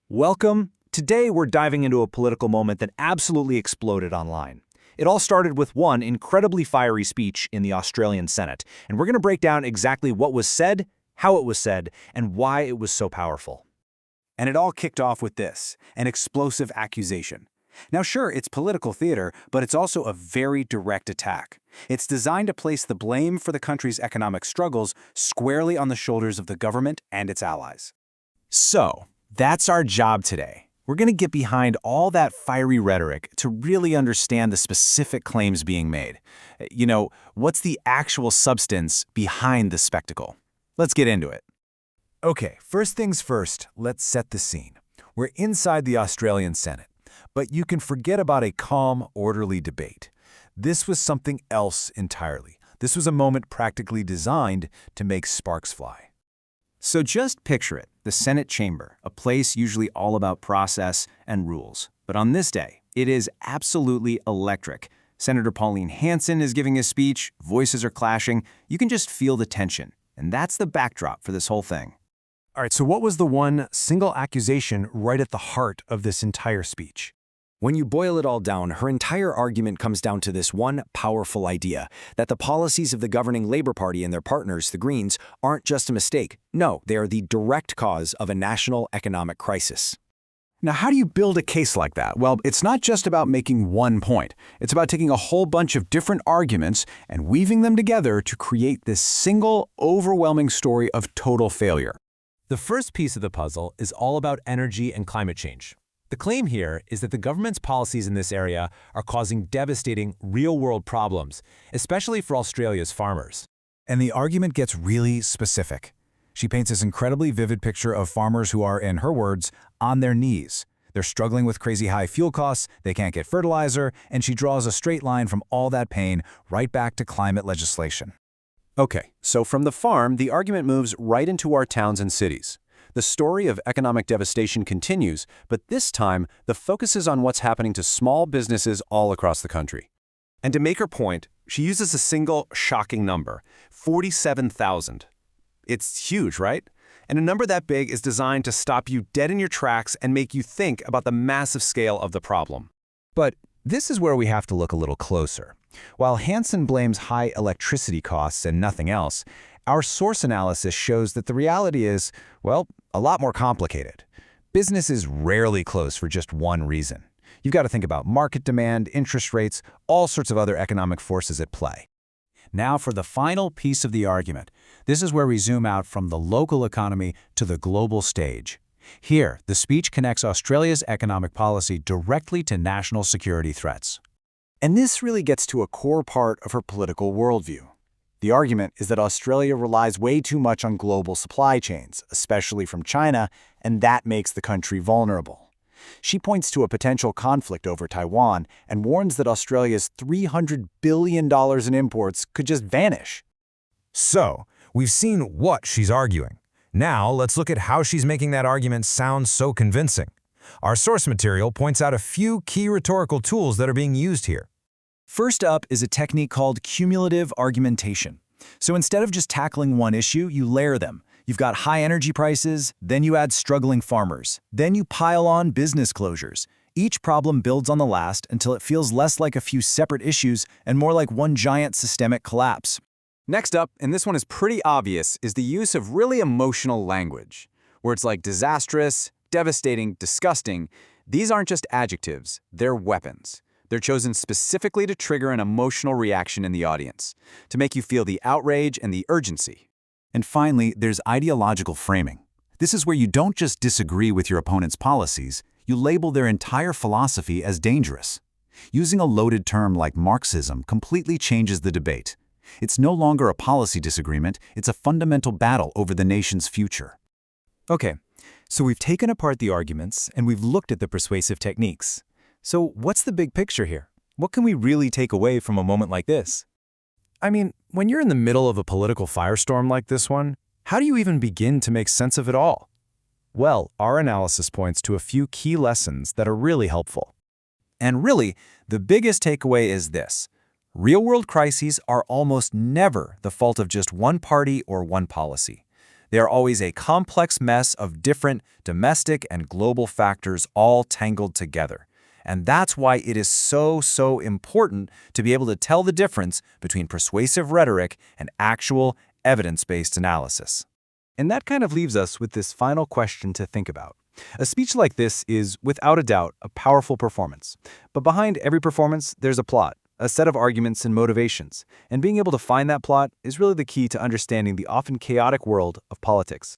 Welcome. Today we're diving into a political moment that absolutely exploded online. It all started with one incredibly fiery speech in the Australian Senate, and we're going to break down exactly what was said, how it was said, and why it was so powerful. And it all kicked off with this, an explosive accusation. Now sure, it's political theater, but it's also a very direct attack. It's designed to place the blame for the country's economic struggles squarely on the shoulders of the government and its allies. So, that's our job today. We're going to get behind all that fiery rhetoric to really understand the specific claims being made. What's the actual substance behind the spectacle? Let's get into it. Okay, first things first, let's set the scene. We're inside the Australian Senate, but you can forget about a calm, orderly debate. This was something else entirely. This was a moment practically designed to make sparks fly. So just picture it, the Senate chamber, a place usually all about process and rules. But on this day, it is absolutely electric. Senator Pauline Hanson is giving a speech, voices are clashing, you can just feel the tension. And that's the backdrop for this whole thing. All right, so what was the one single accusation right at the heart of this entire speech? When you boil it all down, her entire argument comes down to this one powerful idea, that the policies of the governing Labour Party and their partners, the Greens, aren't just a mistake. No, they are the direct cause of a national economic crisis. Now, how do you build a case like that? Well, it's not just about making one point. It's about taking a whole bunch of different arguments and weaving them together to create this single, overwhelming story of total failure. The first piece of the puzzle is all about energy and climate change. The claim here is that the government's policies in this area are causing devastating, real-world problems, especially for Australia's farmers. And the argument gets really specific. She paints this incredibly vivid picture of farmers who are, in her words, on their knees. They're struggling with crazy high fuel costs, they can't get fertilizer, and she draws a straight line from all that pain right back to climate legislation. Okay, so from the farm, the argument moves right into our towns and cities. The story of economic devastation continues, but this time, the focus is on what's happening to small businesses all across the country. And to make her point, she uses a single, shocking number, 47,000. It's huge, right? And a number that big is designed to stop you dead in your tracks and make you think about the massive scale of the problem. But this is where we have to look a little closer. While Hansen blames high electricity costs and nothing else, our source analysis shows that the reality is, well, a lot more complicated. Business is rarely closed for just one reason. You've got to think about market demand, interest rates, all sorts of other economic forces at play. Now for the final piece of the argument. This is where we zoom out from the local economy to the global stage. Here, the speech connects Australia's economic policy directly to national security threats. And this really gets to a core part of her political worldview. The argument is that Australia relies way too much on global supply chains, especially from China, and that makes the country vulnerable. She points to a potential conflict over Taiwan and warns that Australia's $300 billion in imports could just vanish. So, we've seen what she's arguing. Now, let's look at how she's making that argument sound so convincing. Our source material points out a few key rhetorical tools that are being used here. First up is a technique called cumulative argumentation. So instead of just tackling one issue, you layer them. You've got high energy prices, then you add struggling farmers, then you pile on business closures. Each problem builds on the last until it feels less like a few separate issues and more like one giant systemic collapse. Next up, and this one is pretty obvious, is the use of really emotional language. Words like disastrous, devastating, disgusting, these aren't just adjectives, they're weapons. They're chosen specifically to trigger an emotional reaction in the audience, to make you feel the outrage and the urgency. And finally, there's ideological framing. This is where you don't just disagree with your opponent's policies, you label their entire philosophy as dangerous. Using a loaded term like Marxism completely changes the debate. It's no longer a policy disagreement, it's a fundamental battle over the nation's future. Okay, so we've taken apart the arguments and we've looked at the persuasive techniques. So what's the big picture here? What can we really take away from a moment like this? I mean, when you're in the middle of a political firestorm like this one, how do you even begin to make sense of it all? Well, our analysis points to a few key lessons that are really helpful. And really, the biggest takeaway is this. Real-world crises are almost never the fault of just one party or one policy. They are always a complex mess of different domestic and global factors all tangled together. And that's why it is so important to be able to tell the difference between persuasive rhetoric and actual evidence-based analysis. And that kind of leaves us with this final question to think about. A speech like this is, without a doubt, a powerful performance. But behind every performance, there's a plot, a set of arguments and motivations. And being able to find that plot is really the key to understanding the often chaotic world of politics.